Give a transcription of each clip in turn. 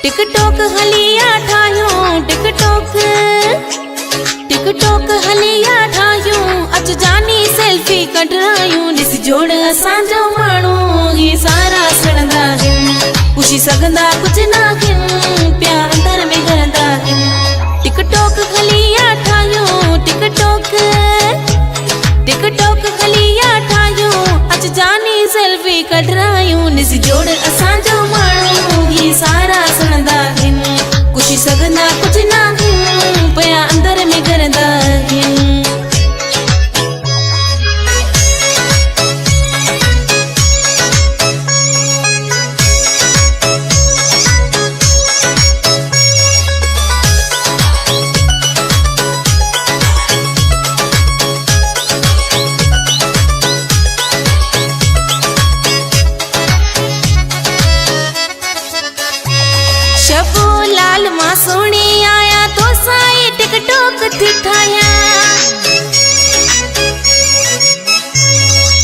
TikTok हलिया ठायूं TikTok हलिया ठायूं अच जानी selfie कढायूं ॾिस जोड़ असांजो माण्हू ही सारा सड़ंदा पुछी सघंदा कुछ ना प्या अंदर में करंदा टिकटॉक हलिया ठायूं टिकटॉक हलिया ठायूं अच जानी सेल्फी कढायूं ॾिस जोड़ असांजो माण्हू ही सारा सड़ंदा कुछ सघंदा कुछ ना प्या अंदर में करंदा शबो लाल मां सोनी आया तो साई टिकटॉक थी ठाया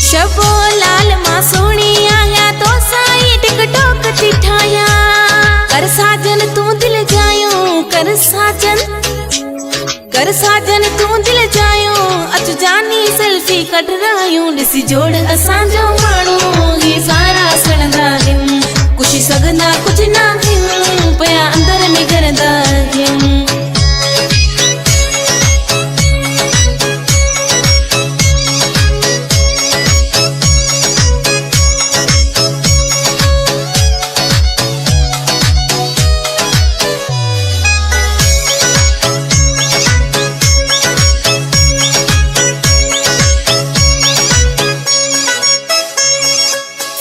शबो लाल मां सोनी आया तो साई टिकटॉक थी ठाया कर साजन तू दिल जायो कर साजन तू दिल जायो अच जानी सेल्फी कढायूं ॾिस जोड़ असांजो माण्हू ही सारा सड़ंदा कुछ सघंदा कुछ ना प्या अंदर में करंदा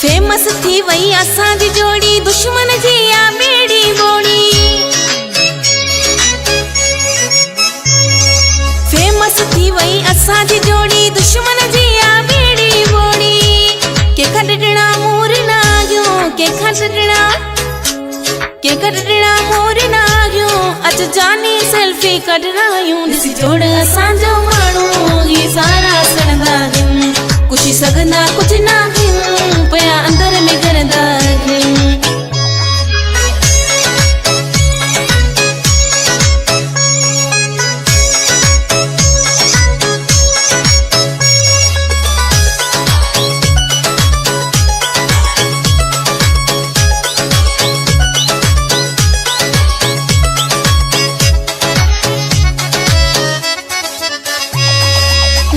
फेमस थी वई असांजी जोड़ी दुश्मन जी आ बेड़ी बोड़ी फेमस थी वई असांजी जोड़ी दुश्मन जी आ बेड़ी बोड़ी के खटड़ा मोर ना आयो के खटड़ा मोर ना आयो अच जानी सेल्फी कढायूं ॾिस जोड़ असांजो माण्हू ही सारा सड़ंदा कुछ सघंदा कुछ ना प्या अंदर में करंदा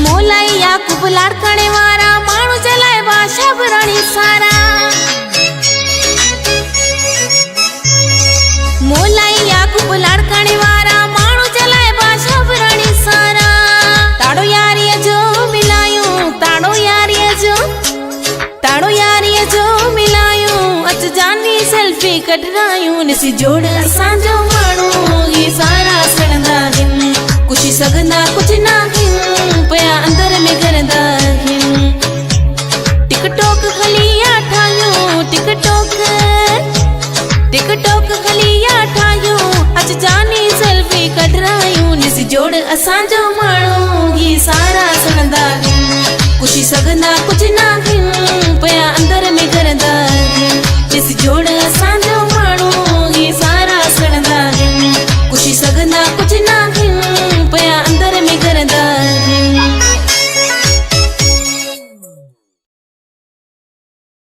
मोलाई याकूब लाड़कणे वारा माण्हू चलाए भाषा बराणी सारा मोलाई याकूब लाड़कणे वारा माण्हू चलाए भाषा बराणी सारा ताड़ो यारीअ जो मिलायूं ताड़ो यारीअ जो मिलायूं अच जानी सेल्फी कढायूं ॾिस जोड़ असांजो माण्हू ही सारा सड़ंदा कुछ सघंदा कुछ ना प्या अंदर में करंदा टिकटॉक हलिया ठायूं टिकटॉक हलिया ठायूं अच जानी सेल्फी कढायूं ॾिस जोड़ असांजो माण्हू ही सारा सड़ंदा कुछ सघंदा कुछ ना प्या अंदर में करंदा